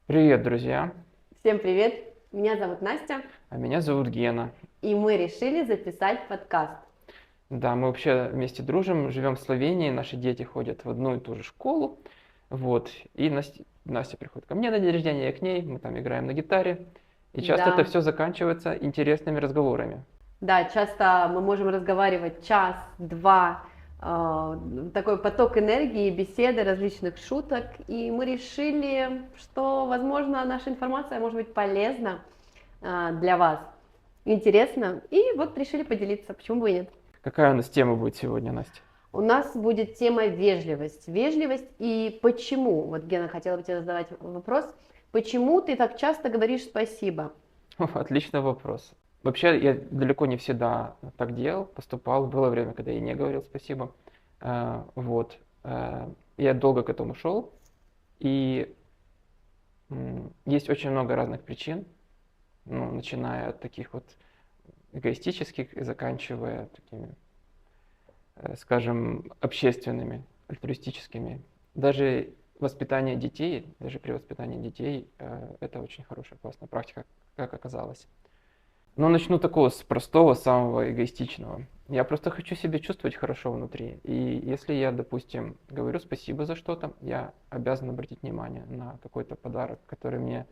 Привет, друзья! Всем привет! Меня зовут Настя, А меня зовут Гена. и мы решили записать подкаст. Да, мы вообще вместе дружим, живем в Словении, наши дети ходят в одну и ту же школу. Вот. И Настя приходит ко мне на день рождения, я к ней, мы там играем на гитаре. И часто это Да, все заканчивается интересными разговорами. да, часто мы можем разговаривать час, два, такой поток энергии, беседы, различных шуток, и мы решили, что, возможно, наша информация может быть полезна для вас, интересно, и вот решили поделиться, почему бы и нет. Какая у нас тема будет сегодня, Настя? У нас будет тема вежливость. Вежливость и почему, вот Гена, хотела бы тебе задавать вопрос, почему ты так часто говоришь спасибо? Отличный вопрос. Вообще, я далеко не всегда так делал, поступал. Было время, когда я не говорил спасибо. Вот. Я долго к этому шел. И есть очень много разных причин, ну, начиная от таких вот эгоистических и заканчивая такими, скажем, общественными, альтруистическими. Даже воспитание детей, даже при воспитании детей, это очень хорошая, классная практика, как оказалось. Но начну такого с простого, самого эгоистичного. Я просто хочу себя чувствовать хорошо внутри. И если я, допустим, говорю спасибо за что-то, я обязан обратить внимание на какой-то подарок, который мне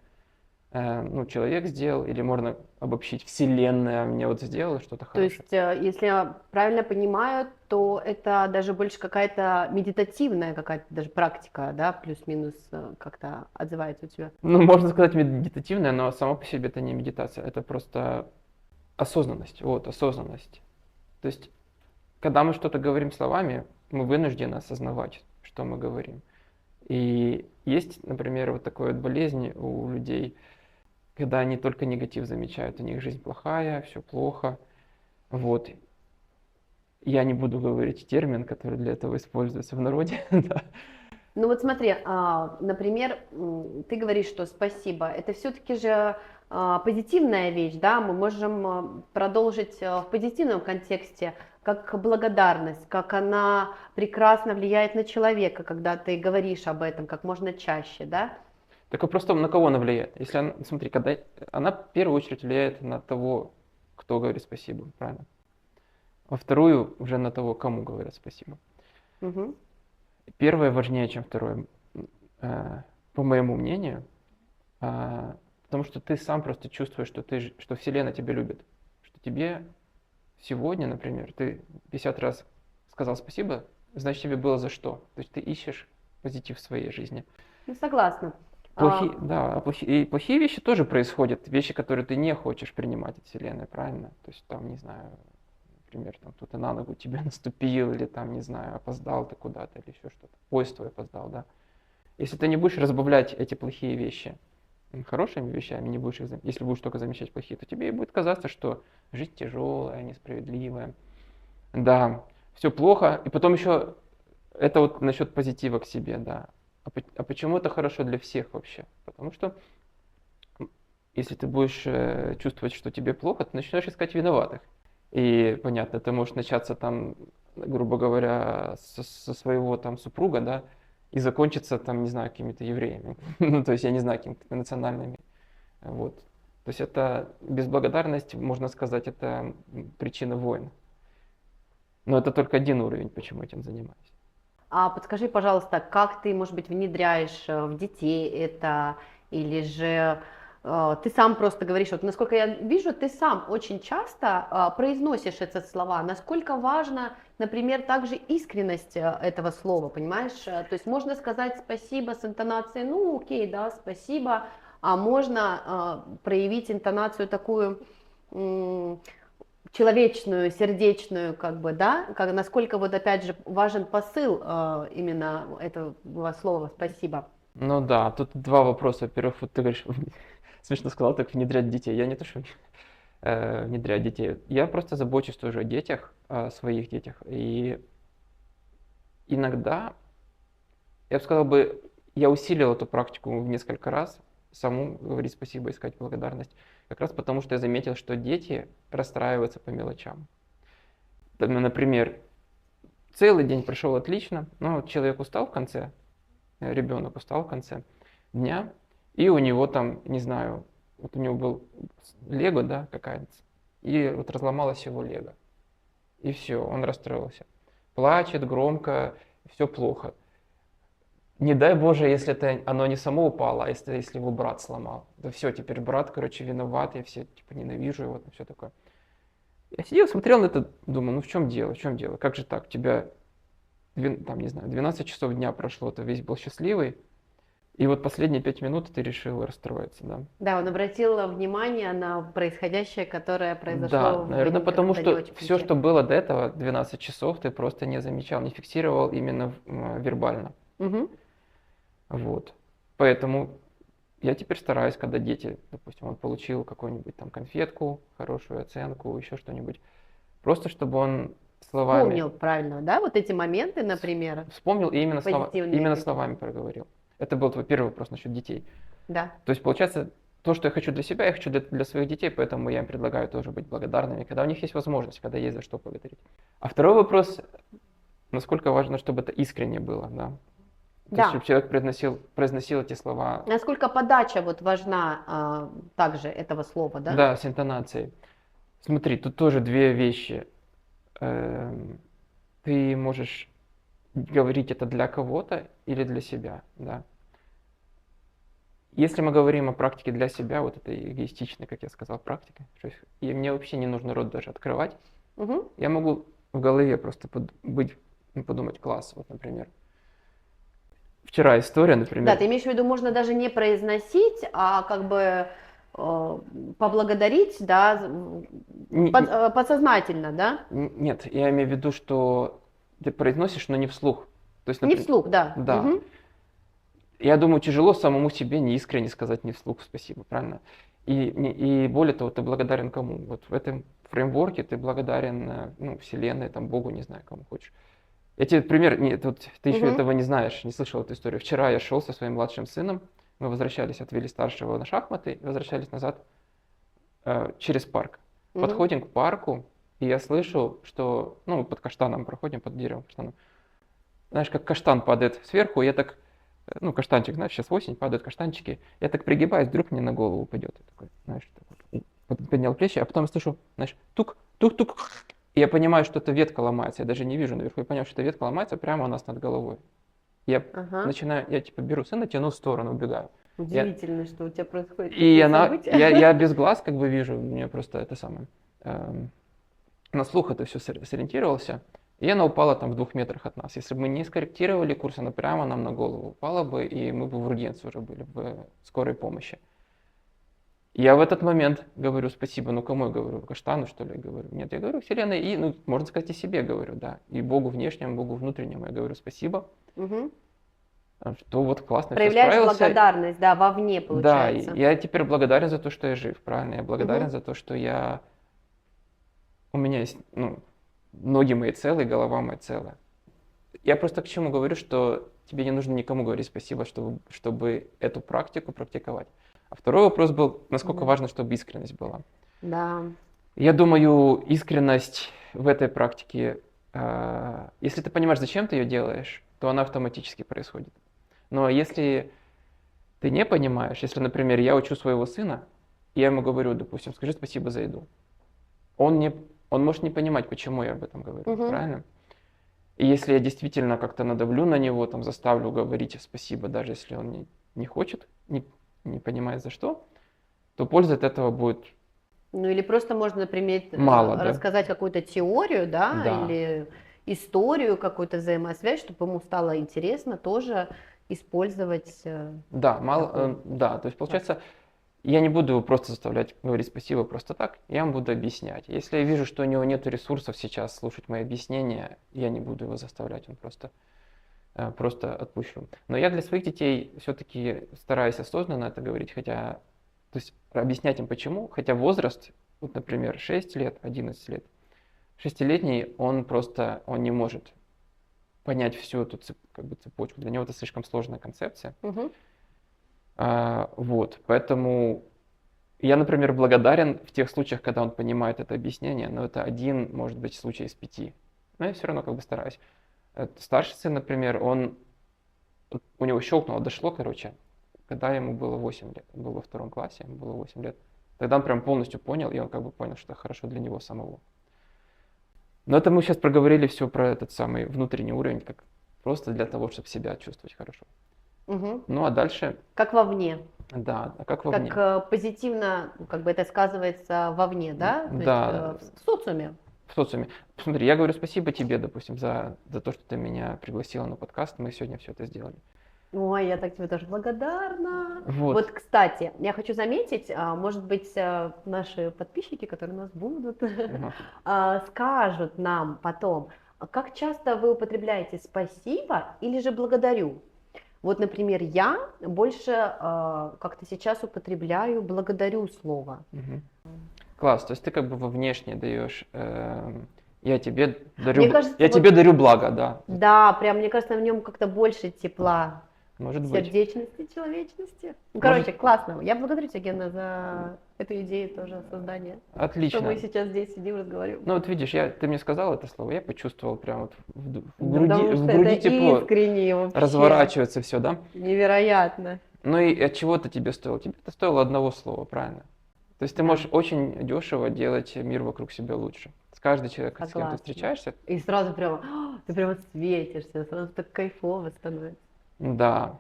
ну, человек сделал, или можно обобщить, Вселенная мне вот сделала что-то То хорошее. есть, если я правильно понимаю, то это даже больше какая-то медитативная какая-то даже практика, да, плюс-минус как-то отзывается у тебя. Ну, можно сказать медитативное, но само по себе это не медитация, это просто осознанность. Вот, осознанность. То есть, когда мы что-то говорим словами, мы вынуждены осознавать, что мы говорим. И есть, например, вот такая вот болезнь у людей, когда они только негатив замечают, у них жизнь плохая, все плохо. Вот. Я не буду говорить термин, который для этого используется в народе. Да. Ну вот смотри, например, ты говоришь, что спасибо. Это все-таки же позитивная вещь, да? Мы можем продолжить в позитивном контексте, как благодарность, как она прекрасно влияет на человека, когда ты говоришь об этом как можно чаще, да? Так вот просто на кого она влияет? Если она, смотри, когда она в первую очередь влияет на того, кто говорит спасибо, правильно? Во вторую уже на того, кому говорят спасибо. Мгм. Первое важнее, чем второе, э, по моему мнению, потому что ты сам просто чувствуешь, что Вселенная тебя любит, что тебе сегодня, например, ты 50 раз сказал спасибо, значит тебе было за что. То есть ты ищешь позитив в своей жизни. Ну, согласна. Плохие, А, да, и плохие вещи тоже происходят, вещи, которые ты не хочешь принимать от Вселенной, правильно? То есть там, не знаю, например, там кто-то на ногу тебе наступил, или там, не знаю, опоздал ты куда-то, или еще что-то. Поезд твой опоздал, да. Если ты не будешь разбавлять эти плохие вещи хорошими вещами, не будешь если будешь только замечать плохие, то тебе и будет казаться, что жизнь тяжелая, несправедливая. Да, все плохо. И потом еще это вот насчет позитива к себе, да. А почему это хорошо для всех вообще? Потому что если ты будешь чувствовать, что тебе плохо, ты начнешь искать виноватых. И понятно, ты можешь начаться там, грубо говоря, со своего там супруга, да, и закончиться там, не знаю, какими-то евреями. Ну, то есть, я не знаю, какими-то национальными. Вот. То есть это безблагодарность, можно сказать, это причина войн. Но это только один уровень, почему этим занимаюсь. а подскажи, пожалуйста, как ты, может быть, внедряешь в детей это, или же ты сам просто говоришь, вот насколько я вижу, ты сам очень часто произносишь эти слова. Насколько важно, например, также искренность этого слова, понимаешь? То есть можно сказать спасибо с интонацией, ну окей, да, спасибо, а можно проявить интонацию такую человечную, сердечную, как бы, да, как, насколько вот опять же важен посыл именно этого слова «спасибо». Ну да, тут два вопроса. Во-первых, вот ты говоришь, смешно сказал, так внедрять детей. Я не то, что внедрять детей. Я просто забочусь тоже о детях, о своих детях. И иногда, я бы сказал бы, я усилил эту практику в несколько раз, саму говорить спасибо, искать благодарность. Как раз потому, что я заметил, что дети расстраиваются по мелочам. Например, целый день прошел отлично, но вот человек устал в конце, ребенок устал в конце дня, и у него там, не знаю, вот у него был Лего, да, какая-то, и вот разломалось его Лего. И все, он расстроился. Плачет громко, все плохо. Не дай Боже, если это оно не само упало, а если его брат сломал. Да все, теперь брат, короче, виноват, я все типа ненавижу его, там все такое. Я сидел, смотрел на это, думаю, ну в чем дело, в чем дело? Как же так? У тебя, там, не знаю, 12 часов дня прошло, ты весь был счастливый, и вот последние 5 минут ты решил расстроиться, да? Да, он обратил внимание на происходящее, которое Да, произошло в наверное, день, потому когда что девочка все, уехала. что было до этого, 12 часов, ты просто не замечал, не фиксировал именно вербально. Мгм. Вот. Поэтому я теперь стараюсь, когда дети, допустим, он получил какую-нибудь там конфетку, хорошую оценку, еще что-нибудь, просто чтобы он словами Вспомнил правильно, да, вот эти моменты, например, вспомнил и позитивные именно какие-то. словами проговорил. Это был твой первый вопрос насчет детей. Да. То есть, получается, то, что я хочу для себя, я хочу для своих детей, поэтому я им предлагаю тоже быть благодарными, когда у них есть возможность, когда есть за что благодарить. А второй вопрос, насколько важно, чтобы это искренне было, да? То есть, Да. чтобы человек произносил эти слова, Насколько подача вот важна также этого слова, да? да, с интонацией. Смотри, тут тоже две вещи. Эм, Ты можешь говорить это для кого-то или для себя, да. Если мы говорим о практике для себя, вот этой эгоистичной, как я сказал, практике, то есть и мне вообще не нужно рот даже открывать, Мгм. я могу в голове просто подумать, класс, вот, например. Вчера история, Да, например, ты имеешь в виду, можно даже не произносить, а как бы поблагодарить, да, не- подсознательно, да? нет, я имею в виду, что ты произносишь, но не вслух. То есть, Не например, вслух, да. да, Мгм. я думаю, тяжело самому себе не искренне сказать не вслух спасибо, правильно? И более того, ты благодарен кому? Вот в этом фреймворке ты благодарен ну, Вселенной, там, Богу, не знаю, кому хочешь. Я тебе пример, нет, вот ты еще Мгм. этого не знаешь, не слышал эту историю. Вчера я шел со своим младшим сыном, мы возвращались, отвели старшего на шахматы, и возвращались назад через парк. Мгм. Подходим к парку, и я слышу, что, ну, под каштаном проходим, под деревом каштаном. Знаешь, как каштан падает сверху, я так, ну, каштанчик, знаешь, сейчас осень, падают каштанчики, я так пригибаюсь, вдруг мне на голову упадет. Я такой, знаешь, так вот, поднял плечи, а потом слышу, знаешь, тук, тук, тук. И я понимаю, что эта ветка ломается, я даже не вижу наверху, я понял, что эта ветка ломается прямо у нас над головой. Я Ага. начинаю, я типа беру сына, тяну в сторону, убегаю. Я, Удивительно, что у тебя происходят и такие она, события. я без глаз как бы вижу, мне просто это самое, на слух это все сориентировался, и она упала там в 2 метрах от нас. Если бы мы не скорректировали курс, она прямо нам на голову упала бы, и мы бы в ургенции уже были, в скорой помощи. Я в этот момент говорю спасибо, ну кому я говорю, Каштану что ли, говорю? Нет, я говорю Вселенной, и, ну, можно сказать, и себе говорю, да, и Богу внешнему, Богу внутреннему я говорю спасибо, Мгм. что вот классно все Проявляешь справился. благодарность, да, вовне Да, и получается. я теперь благодарен за то, что я жив, правильно? Я благодарен Мгм. за то, что у меня есть, ну, ноги мои целые, голова моя целая. Я просто к чему говорю, что тебе не нужно никому говорить спасибо, чтобы эту практику практиковать. А второй вопрос был, насколько Да. важно, чтобы искренность была. Да. Я думаю, искренность в этой практике, если ты понимаешь, зачем ты ее делаешь, то она автоматически происходит. Но если ты не понимаешь, если, например, я учу своего сына, и я ему говорю, допустим, скажи спасибо за еду, он, не, он может не понимать, почему я об этом говорю, Мгм. правильно? И если я действительно как-то надавлю на него, там, заставлю говорить спасибо, даже если он не хочет, не понимает за что, то пользы от этого будет Ну или просто можно, например, мало, да? рассказать какую-то теорию, да, Да, или историю, какую-то взаимосвязь, чтобы ему стало интересно тоже использовать да, такую да, то есть практику. получается, я не буду его просто заставлять говорить спасибо просто так, я ему буду объяснять. Если я вижу, что у него нет ресурсов сейчас слушать мои объяснения, я не буду его заставлять, он просто отпущу. Но я для своих детей все-таки стараюсь осознанно это говорить, хотя, то есть объяснять им почему, хотя возраст, вот, например, 6 лет, 11 лет, шестилетний, он не может понять всю эту как бы цепочку, для него это слишком сложная концепция. Мгм. Вот, поэтому я, например, благодарен в тех случаях, когда он понимает это объяснение, но это один, может быть, случай из 5. Но я все равно как бы стараюсь. Старший сын, например, у него щелкнуло, дошло, короче. когда ему было 8 лет. Он был во 2 классе, ему было 8 лет. Тогда он прям полностью понял, и он как бы понял, что это хорошо для него самого. Но это мы сейчас проговорили все про этот самый внутренний уровень, как просто для того, чтобы себя чувствовать хорошо. Мгм. Ну а дальше, Как вовне. да, а как Как вовне? позитивно, как бы это сказывается вовне, да? То есть Да, в социуме. в социуме. Смотри, я говорю спасибо тебе, допустим, за то, что ты меня пригласила на подкаст, мы сегодня все это сделали. Ой, я так тебе тоже благодарна. Вот. Вот, кстати, я хочу заметить, может быть, наши подписчики, которые у нас будут, Ага. скажут нам потом, как часто вы употребляете спасибо или же благодарю? Вот, например, я больше как-то сейчас употребляю благодарю слово. Мгм. Класс, то есть ты как бы во внешне даешь, я тебе дарю, Мне кажется, я вот тебе дарю благо, да, да, прям, мне кажется, в нем как-то больше тепла, может быть. сердечности, человечности. Ну, Может- короче, классно. Я благодарю тебя, Гена, за эту идею тоже создания. Что Отлично. мы сейчас здесь сидим, разговариваем. Ну вот видишь, ты мне сказал это слово, я почувствовал прям вот в Да груди, потому в что груди это тепло, искренне вообще. разворачивается все, да? Невероятно. Ну и от чего-то тебе стоило? Тебе это стоило одного слова, правильно? То есть ты Да. можешь очень дешево делать мир вокруг себя лучше. С каждый человек, с кем ты Согласна. встречаешься, И сразу прямо, ты прямо светишься, сразу так кайфово становится. да.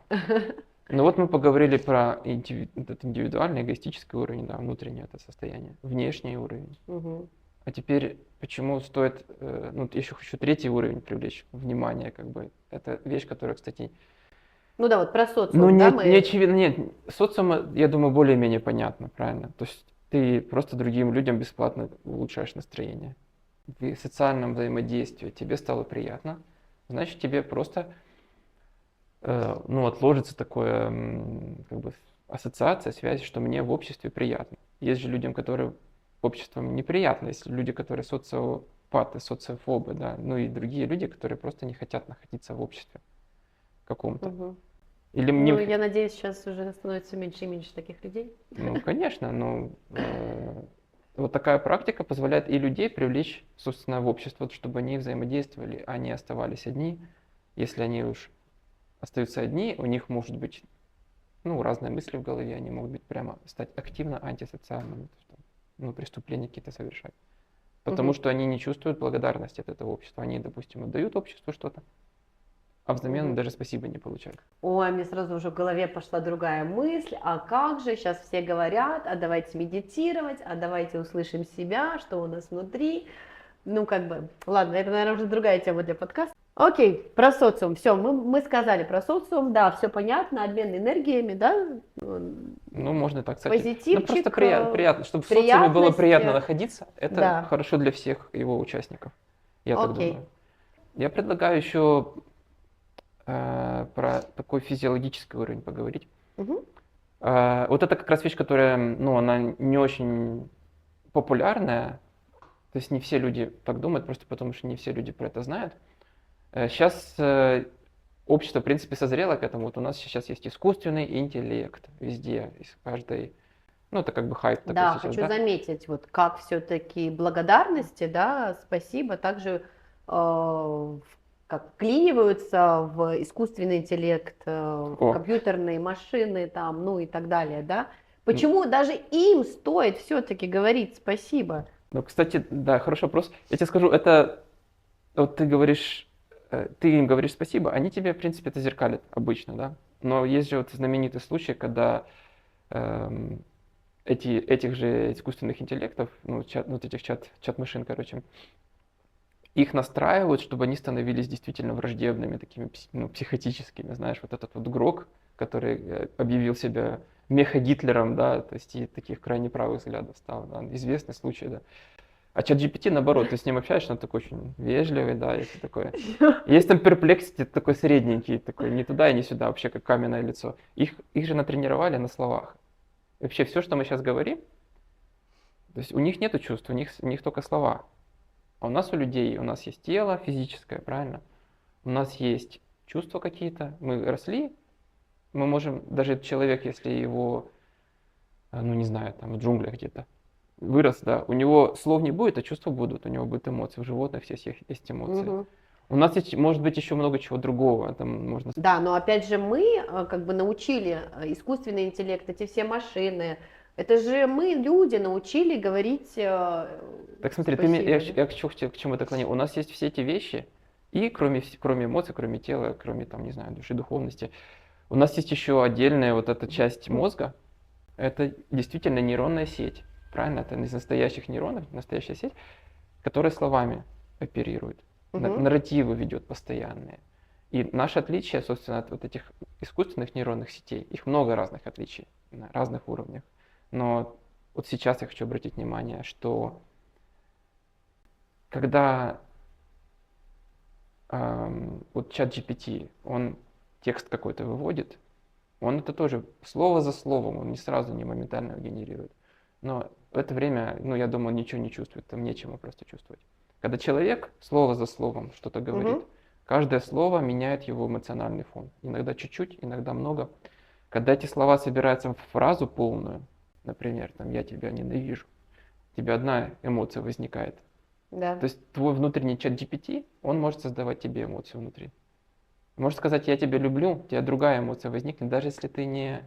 Ну вот мы поговорили про этот индивидуальный, эгоистический уровень, да, внутреннее это состояние, внешний уровень. Мгм. А теперь, почему стоит, ну, еще хочу третий уровень привлечь внимание, как бы, это вещь, которая, кстати, Ну да, вот про социум, ну, да, не очевидно, нет, социум, я думаю, более-менее понятно, правильно, то есть ты просто другим людям бесплатно улучшаешь настроение. В социальном взаимодействии тебе стало приятно, значит, тебе просто, ну, отложится такое, как бы, ассоциация, связь, что мне в обществе приятно. Есть же людям, которые обществом неприятно, есть люди, которые социопаты, социофобы, да, ну и другие люди, которые просто не хотят находиться в обществе каком-то. Мгм. Или Ну, мне, я надеюсь, сейчас уже становится меньше и меньше таких людей. ну, конечно, но вот такая практика позволяет и людей привлечь, собственно, в общество, чтобы они взаимодействовали, а не оставались одни. Если они уж остаются одни, у них может быть, ну, разные мысли в голове, они могут быть прямо стать активно антисоциальными, то есть, ну, преступления какие-то совершать. Потому Мгм. что они не чувствуют благодарности от этого общества. Они, допустим, отдают обществу что-то, а взамен Мгм. даже спасибо не получают. Ой, мне сразу уже в голове пошла другая мысль, а как же, сейчас все говорят, а давайте медитировать, а давайте услышим себя, что у нас внутри. Ну, как бы, ладно, это, наверное, уже другая тема для подкаста. Окей, про социум, все, мы сказали про социум, да, все понятно, обмен энергиями, да, Ну, можно так, кстати. Ну, просто позитивчик, приятно, чтобы в социуме было приятно приятность, находиться. Это да, хорошо для всех его участников. Я так окей. думаю. Я предлагаю еще про такой физиологический уровень поговорить. Мгм. Вот это как раз вещь, которая, ну, она не очень популярная. То есть не все люди так думают, просто потому что не все люди про это знают. Сейчас общество, в принципе, созрело к этому. Вот у нас сейчас есть искусственный интеллект везде, из каждой. Ну, это как бы хайп такой Да, сейчас, хочу да? заметить, вот как все-таки благодарности, да, спасибо, также как вклиниваются в искусственный интеллект, в О, компьютерные машины, там, ну и так далее, да. м, Почему даже им стоит все-таки говорить спасибо? ну, кстати, да, хороший вопрос. Я тебе скажу, это вот ты говоришь, ты им говоришь спасибо, они тебе, в принципе, это зеркалят обычно, да? Но есть же вот знаменитый случай, когда эм, этих же искусственных интеллектов, ну, вот этих чат-машин, короче, их настраивают, чтобы они становились действительно враждебными, такими ну, психотическими, знаешь, вот этот вот Грок, который объявил себя меха-Гитлером, да, то есть и таких крайне правых взглядов стал, да, известный случай, да. А чат GPT, наоборот, ты с ним общаешься, он такой очень вежливый, да, и все такое. Есть там Perplexity, такой средненький, такой не туда и не сюда, вообще как каменное лицо. Их же натренировали на словах. И вообще все, что мы сейчас говорим, то есть у них нету чувств, у них только слова. А у нас у людей, у нас есть тело физическое, правильно? У нас есть чувства какие-то. Мы росли, мы можем, даже этот человек, если его, ну не знаю, там в джунглях где-то, вырос, да, у него слов не будет, а чувства будут, у него будут эмоции. У животных всех есть эмоции. Мгм. У нас есть, может быть, еще много чего другого. Там можно... Да, но опять же мы как бы научили искусственный интеллект, эти все машины. Это же мы, люди, научили говорить Так смотри, спасибо, да? я к чему это клоню. У нас есть все эти вещи, и кроме эмоций, кроме тела, кроме, там, не знаю, души, духовности, у нас есть еще отдельная вот эта часть мозга, это действительно нейронная сеть. Правильно? Это из настоящих нейронов, настоящая сеть, которая словами оперирует, Мгм. нарративы ведет постоянные. И наше отличие, собственно, от вот этих искусственных нейронных сетей, их много разных отличий на разных уровнях. Но вот сейчас я хочу обратить внимание, что когда вот чат GPT, он текст какой-то выводит, он это тоже слово за словом, он не сразу, не моментально его генерирует. Но в это время, ну, я думаю, он ничего не чувствует, там нечего просто чувствовать. Когда человек слово за словом что-то говорит, Мгм. каждое слово меняет его эмоциональный фон. Иногда чуть-чуть, иногда много. Когда эти слова собираются в фразу полную, например, там «я тебя ненавижу», у тебя одна эмоция возникает. Да. То есть твой внутренний чат GPT, он может создавать тебе эмоцию внутри. Может сказать «я тебя люблю», у тебя другая эмоция возникнет, даже если ты не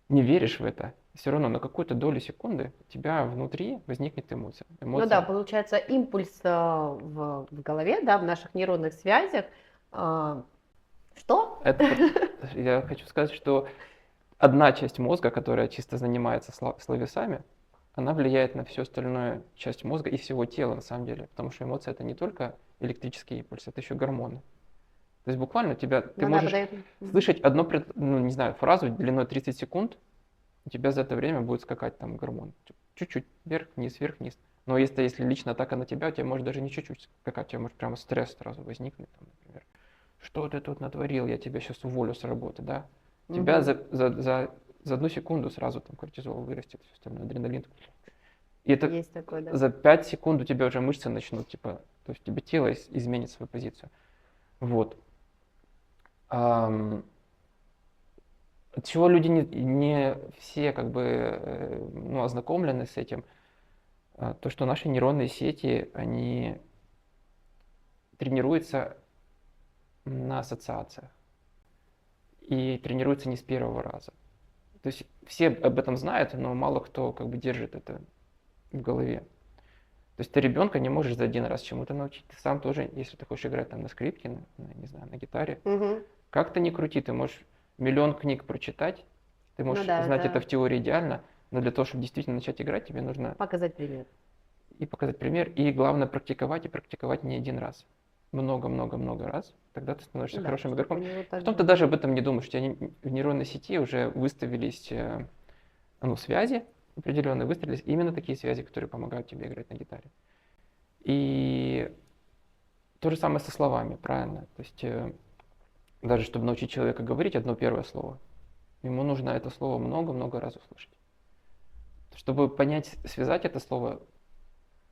веришь в это, все равно на какую-то долю секунды у тебя внутри возникнет эмоция. Ну да, Эмоция. получается импульс в голове, да, в наших нейронных связях. Что? Это, я хочу сказать, что одна часть мозга, которая чисто занимается словесами, она влияет на всю остальную часть мозга и всего тела на самом деле. Потому что эмоция это не только электрический импульс, это еще гормоны. То есть буквально ты Ну да, можешь слышать одну, ну, не знаю, фразу длиной 30 секунд, у тебя за это время будет скакать там гормон. Чуть-чуть вверх, вниз. Но если лично атака на тебя, у тебя может даже не чуть-чуть скакать, у тебя может прямо стресс сразу возникнуть, там, например. Что ты тут натворил, я тебя сейчас уволю с работы, да? У тебя Мгм. за одну секунду сразу там кортизол вырастет, все остальное, адреналин. И это Есть такое, да. за 5 секунд у тебя уже мышцы начнут, типа, то есть тебе тело изменит свою позицию. Вот. Ам, От чего люди не все как бы ну, ознакомлены с этим, то, что наши нейронные сети, они тренируются на ассоциациях и тренируются не с первого раза. То есть все об этом знают, но мало кто как бы держит это в голове. То есть ты ребенка не можешь за один раз чему-то научить. Ты сам тоже, если ты хочешь играть там на скрипке, не знаю, на гитаре, Мгм. как ты ни крути, ты можешь миллион книг прочитать, ты Ну можешь да, знать это это в теории идеально, но для того, чтобы действительно начать играть, тебе нужно показать пример. и показать пример, и главное практиковать, и практиковать не один раз. Много-много-много раз, тогда ты становишься Да, хорошим чтобы у игроком. него Потом также ты даже было. об этом не думаешь, у тебя в нейронной сети уже выставились ну, связи определенные, выстроились именно такие связи, которые помогают тебе играть на гитаре. И то же самое со словами, правильно? То есть даже чтобы научить человека говорить одно первое слово, ему нужно это слово много-много раз услышать. Чтобы понять, связать это слово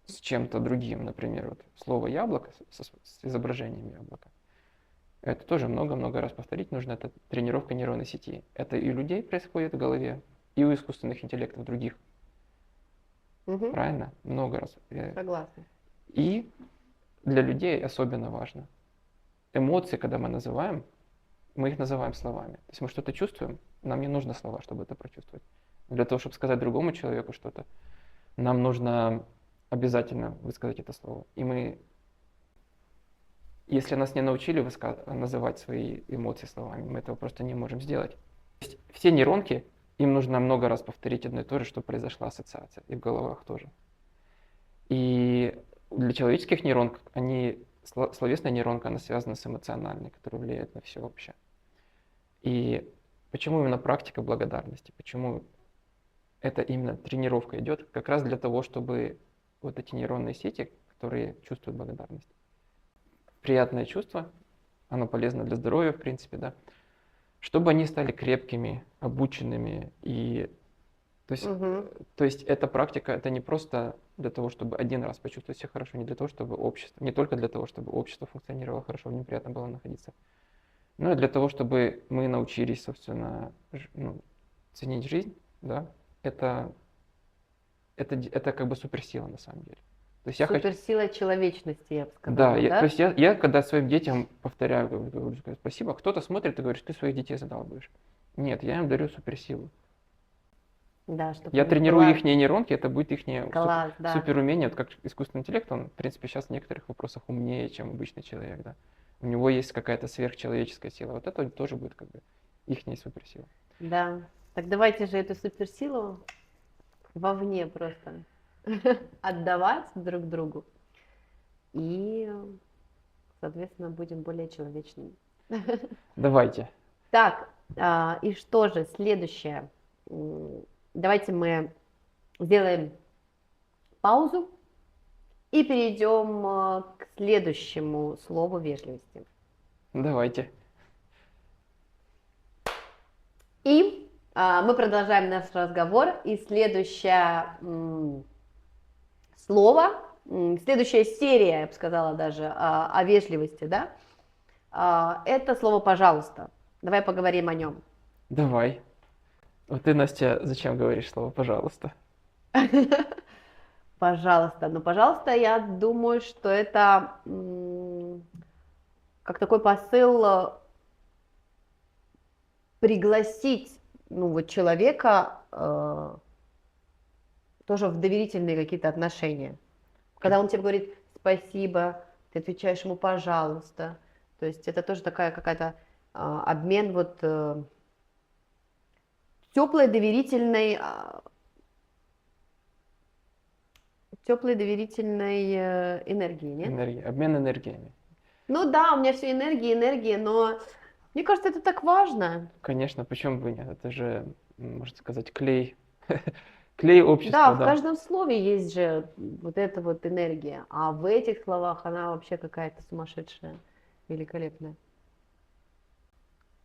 с чем-то другим, например, вот слово яблоко с изображением яблока, это тоже много-много раз повторить нужно, это тренировка нейронной сети. Это и у людей происходит в голове, и у искусственных интеллектов других, Мгм. правильно? Много раз. Согласна. И для людей особенно важно. Эмоции, когда мы их называем словами. То есть мы что-то чувствуем, нам не нужно слова, чтобы это прочувствовать. Для того, чтобы сказать другому человеку что-то, нам нужно обязательно высказать это слово. И мы, если нас не научили называть свои эмоции словами, мы этого просто не можем сделать. То есть все нейронки, им нужно много раз повторить одно и то же, чтобы произошла ассоциация, и в головах тоже. И для человеческих нейронок, словесная нейронка, она связана с эмоциональной, которая влияет на все вообще. И почему именно практика благодарности? Почему это именно тренировка идет? Как раз для того, чтобы вот эти нейронные сети, которые чувствуют благодарность, приятное чувство, оно полезно для здоровья, в принципе, да, чтобы они стали крепкими, обученными. И то есть, Мгм. то есть эта практика, это не просто для того, чтобы один раз почувствовать себя хорошо, не для того, чтобы общество, не только для того, чтобы общество функционировало хорошо, в нем приятно было находиться, но и для того, чтобы мы научились, собственно, ну, ценить жизнь, да, это как бы суперсила на самом деле. То есть я хочу... Суперсила человечности, я бы Да, сказала, то да? есть я когда своим детям повторяю, говорю спасибо, кто-то смотрит и говорит, ты своих детей задалбываешь. Нет, я им дарю суперсилу. Да, чтобы Я у них тренирую была их нейронки, это будет их класс, да. суперумение, вот как искусственный интеллект, он, в принципе, сейчас в некоторых вопросах умнее, чем обычный человек, да. У него есть какая-то сверхчеловеческая сила, вот это тоже будет как бы их суперсила. Да. Так давайте же эту суперсилу вовне просто отдавать друг другу. И, соответственно, будем более человечными. Давайте. Так, и что же, следующее. Давайте мы сделаем паузу и перейдем к следующему слову вежливости. Давайте. И мы продолжаем наш разговор. И следующее слово, следующая серия, я бы сказала даже, о вежливости, да, это слово «пожалуйста». Давай поговорим о нем. Давай. Вот ты, Настя, зачем говоришь слово «пожалуйста»? Пожалуйста. Ну, пожалуйста, я думаю, что это как такой посыл пригласить, ну, вот человека тоже в доверительные какие-то отношения. Когда он тебе говорит спасибо, ты отвечаешь ему пожалуйста. То есть это тоже такая какая-то обмен вот теплой доверительной энергии, нет? Обмен энергиями. Ну да, у меня все энергия, но мне кажется, это так важно. Конечно, почему бы нет? Это же, можно сказать, клей. Клей Да, общества, в да. каждом слове есть же вот эта вот энергия, а в этих словах она вообще какая-то сумасшедшая, великолепная.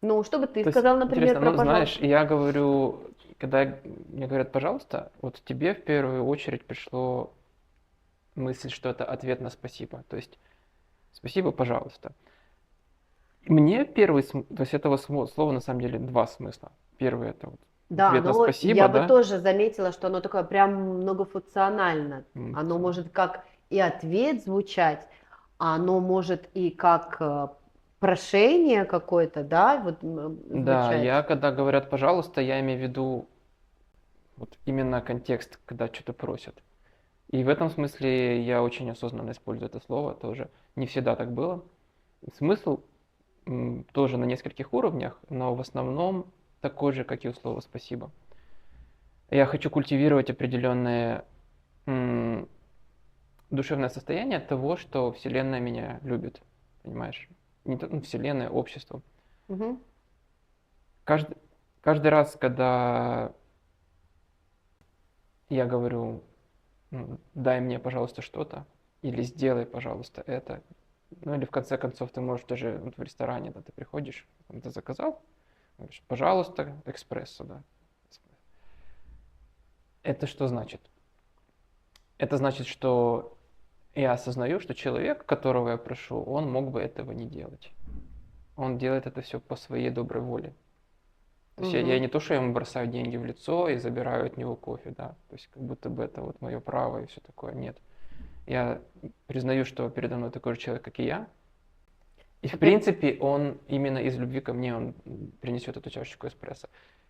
Ну, что бы ты То есть, сказал, например, интересно, про ну, знаешь, пожалуйста? я говорю, когда мне говорят «пожалуйста», вот тебе в первую очередь пришло мысль, что это ответ на спасибо. То есть спасибо, пожалуйста. Мне первый, то есть этого слова на самом деле два смысла. Первый это вот Да, ответ на но я спасибо, бы да. тоже заметила, что оно такое прям многофункционально. Оно может как и ответ звучать, а оно может и как прошение какое-то, да, вот Да, звучать. я когда говорят «пожалуйста», я имею в виду вот именно контекст, когда что-то просят. И в этом смысле я очень осознанно использую это слово тоже. Не всегда так было. Смысл тоже на нескольких уровнях, но в основном такой же, как и у слова «спасибо». Я хочу культивировать определенное душевное состояние того, что Вселенная меня любит, понимаешь? Не то, ну, Вселенная, общество. Мгм. Каждый раз, когда я говорю, дай мне, пожалуйста, что-то, или сделай, пожалуйста, это, ну или в конце концов ты можешь даже вот в ресторане, да, ты приходишь, там, ты заказал, говоришь, пожалуйста, экспрессо, да. Это что значит? Это значит, что я осознаю, что человек, которого я прошу, он мог бы этого не делать. Он делает это все по своей доброй воле. То есть я Мгм. не то, что я ему бросаю деньги в лицо и забираю от него кофе, да. То есть как будто бы это вот мое право и все такое. Нет. Я признаю, что передо мной такой же человек, как и я. И в принципе он именно из любви ко мне он принесет эту чашечку эспрессо.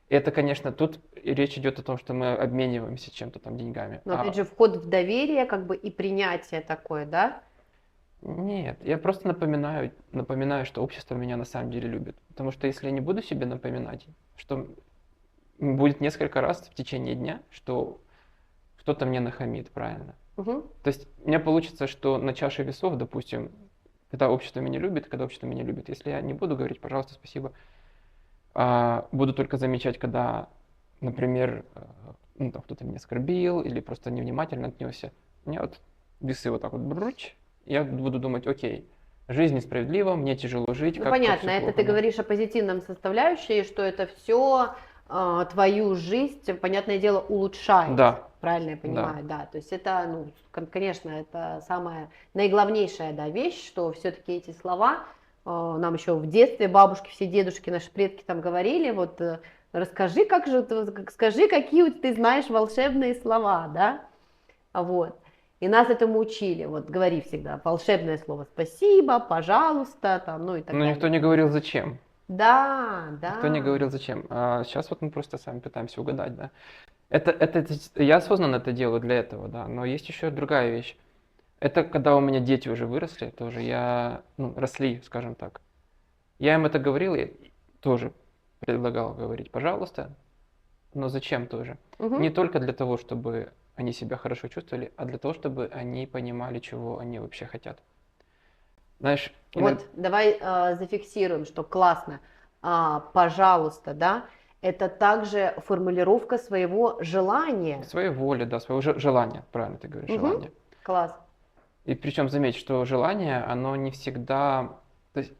И это, конечно, тут речь идет о том, что мы обмениваемся чем-то там деньгами. Но опять же, вход в доверие, как бы и принятие такое, да? Нет, я просто напоминаю, что общество меня на самом деле любит. Потому что если я не буду себе напоминать, что будет несколько раз в течение дня, что кто-то мне нахамит, правильно? Мгм. То есть у меня получится, что на чаше весов, допустим, когда общество меня любит, когда общество меня любит. Если я не буду говорить, пожалуйста, спасибо, буду только замечать, когда, например, ну, там кто-то меня оскорбил или просто невнимательно отнесся, у меня вот весы вот так вот бруч, я буду думать, окей, жизнь несправедлива, мне тяжело жить, Ну, как понятно, все это плохо, ты да. говоришь о позитивном составляющей, что это все твою жизнь, понятное дело, улучшает. Да, Правильно я да. понимаю, да. То есть это, ну, конечно, это самая наиглавнейшая, да, вещь, что все-таки эти слова нам еще в детстве бабушки, все дедушки, наши предки там говорили, вот расскажи, скажи, какие ты знаешь волшебные слова, да, вот. И нас этому учили. Вот говори всегда волшебное слово «спасибо», «пожалуйста», там, ну и так Но никто далее. не говорил зачем. Да, Никто не да. говорил зачем. А сейчас вот мы просто сами пытаемся угадать, да. Я осознанно это делаю для этого, да. Но есть еще другая вещь. Это когда у меня дети уже выросли, тоже ну, росли, скажем так. Я им это говорил, я тоже предлагал говорить, пожалуйста, но зачем тоже? Мгм. Не только для того, чтобы они себя хорошо чувствовали, а для того, чтобы они понимали, чего они вообще хотят. Знаешь, иногда Вот давай зафиксируем, что классно. Пожалуйста, да, это также формулировка своего желания. своей воли, да, своего желания, правильно ты говоришь, Мгм. желание. Класс. И причем заметь, что желание, оно не всегда... То есть,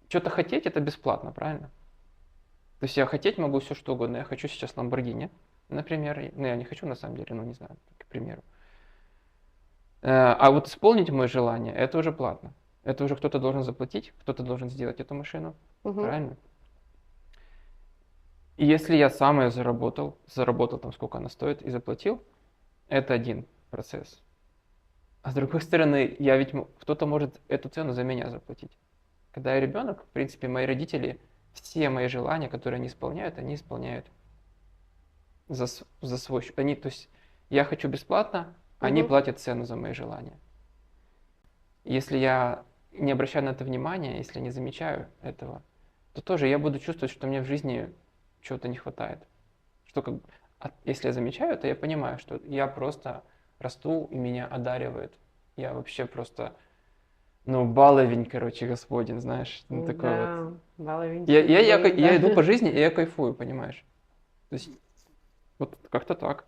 что-то хотеть, это бесплатно, правильно? То есть я хотеть могу все что угодно. Я хочу сейчас Lamborghini, например. Ну, я не хочу на самом деле, ну, не знаю, к примеру. А вот исполнить мое желание, это уже платно. Это уже кто-то должен заплатить, кто-то должен сделать эту машину, Мгм. правильно? И если я сам ее заработал там сколько она стоит и заплатил, это один процесс. А с другой стороны, кто-то может эту цену за меня заплатить. Когда я ребенок, в принципе, мои родители, все мои желания, которые они исполняют за свой счет. То есть я хочу бесплатно, они Мгм. платят цену за мои желания. Если я не обращаю на это внимания, если не замечаю этого, то тоже я буду чувствовать, что мне в жизни чего-то не хватает. Что если я замечаю это, я понимаю, что я просто расту и меня одаривает. Я вообще просто, ну, баловень, короче, Господень, знаешь, ну такой вот. Да, Я, баловенчик я, я, был, ка- я да. иду по жизни, и я кайфую, понимаешь? То есть вот как-то так.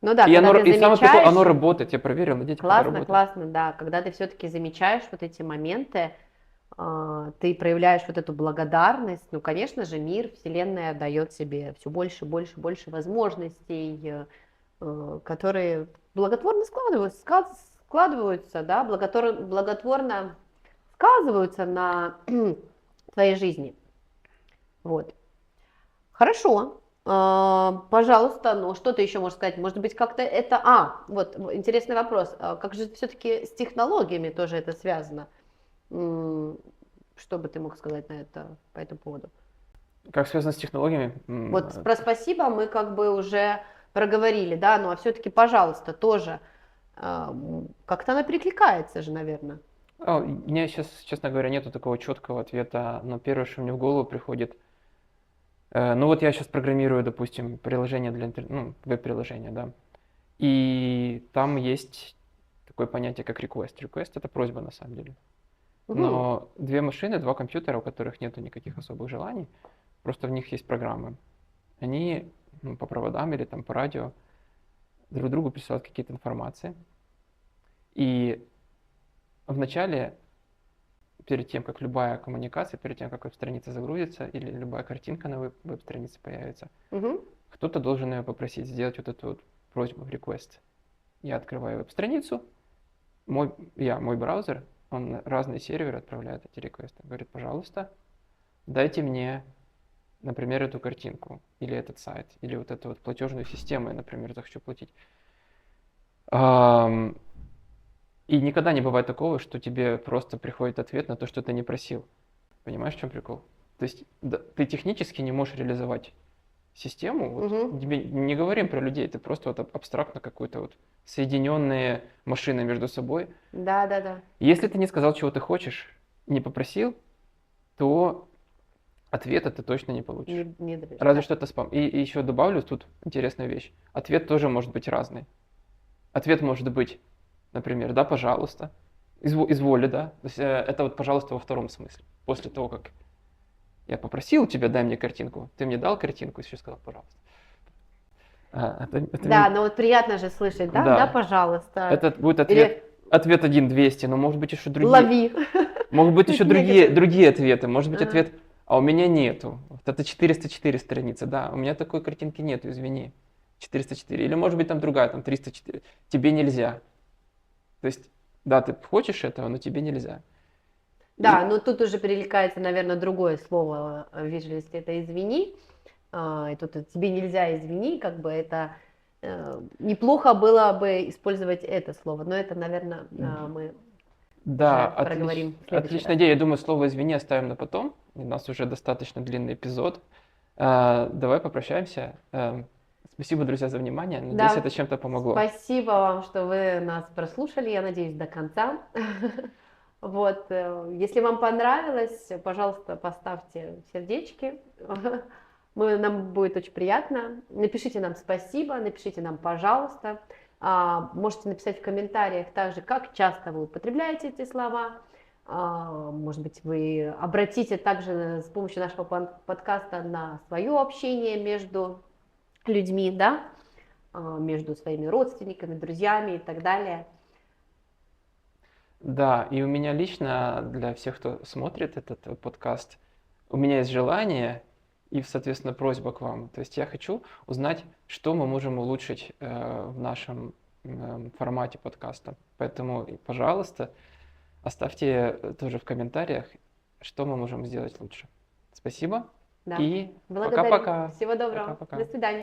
Ну да, когда ты И самое прикол, оно замечаешь, работает, я проверил на детях, это классно, работает. классно, да, когда ты все-таки замечаешь вот эти моменты, ты проявляешь вот эту благодарность, ну, конечно же, мир, Вселенная дает себе все больше, больше, больше возможностей, которые благотворно складываются, да, благотворно сказываются на твоей жизни. Вот. Хорошо. Пожалуйста, ну что ты еще можешь сказать? Может быть, как-то это... вот интересный вопрос. Как же все-таки с технологиями тоже это связано? Что бы ты мог сказать на это, по этому поводу? Как связано с технологиями? Вот про спасибо мы как бы уже проговорили, да, ну а все-таки, пожалуйста, тоже как-то она перекликается же, наверное. У меня сейчас, честно говоря, нету такого четкого ответа, но первое, что мне в голову приходит, ну вот я сейчас программирую, допустим, приложение ну, веб-приложение, да, и там есть такое понятие, как request. Request — это просьба на самом деле. Мгм. Но две машины, два компьютера, у которых нету никаких особых желаний, просто в них есть программы. Они ну, по проводам или там по радио друг другу присылают какие-то информации. И вначале, перед тем, как любая коммуникация, перед тем, как веб-страница загрузится или любая картинка на веб-странице появится, Мгм. кто-то должен ее попросить сделать вот эту вот просьбу, request. Я открываю веб-страницу, мой браузер, он на разные серверы отправляет эти реквесты. Говорит, пожалуйста, дайте мне, например, эту картинку, или этот сайт, или вот эту вот платежную систему, я, например, захочу платить. И никогда не бывает такого, что тебе просто приходит ответ на то, что ты не просил. Понимаешь, в чем прикол? То есть ты технически не можешь реализовать систему, вот, Мгм. не говорим про людей, ты просто вот абстрактно какой-то вот соединенные машины между собой. Да, да, да. Если ты не сказал, чего ты хочешь, не попросил, то ответа ты точно не получишь. Не добьешь, Разве да. что это спам. И еще добавлю тут интересную вещь. Ответ тоже может быть разный. Ответ может быть, например, да, пожалуйста, изволи, да. То есть это вот пожалуйста во втором смысле. После того, как я попросил тебя, дай мне картинку, ты мне дал картинку и еще сказал, пожалуйста. Да, но вот приятно же слышать, да, да, Да, пожалуйста. это будет Или ответ 1-200, но может быть еще другие, лови. могут быть еще Некоторые. другие ответы. Может быть Ага. ответ, а у меня нету. Вот это 404 страницы, да, у меня такой картинки нету, извини. 404. Или может быть там другая, там 304. Тебе нельзя. То есть, да, ты хочешь этого, но тебе нельзя. Да, И, но тут уже перекликается, наверное, другое слово в вежливости, это извини. И тут тебе нельзя извини, как бы это Неплохо было бы использовать это слово, но это, наверное, мы Да, уже проговорим в следующий отличная раз. идея. Я думаю, слово «извини» оставим на потом. У нас уже достаточно длинный эпизод. Давай попрощаемся. Спасибо, друзья, за внимание. Надеюсь, Да, это чем-то помогло. спасибо вам, что вы нас прослушали, я надеюсь, до конца. Вот, если вам понравилось, пожалуйста, поставьте сердечки. Нам будет очень приятно. Напишите нам спасибо, напишите нам пожалуйста. Можете написать в комментариях также, как часто вы употребляете эти слова. Может быть, вы обратите также с помощью нашего подкаста на свое общение между людьми, да, между своими родственниками, друзьями и так далее. Да, и у меня лично, для всех, кто смотрит этот подкаст, у меня есть желание и, соответственно, просьба к вам. То есть я хочу узнать, что мы можем улучшить в нашем формате подкаста. Поэтому, пожалуйста, оставьте тоже в комментариях, что мы можем сделать лучше. Спасибо Да. и Благодарю. пока-пока. Всего доброго. До Пока-пока. свидания.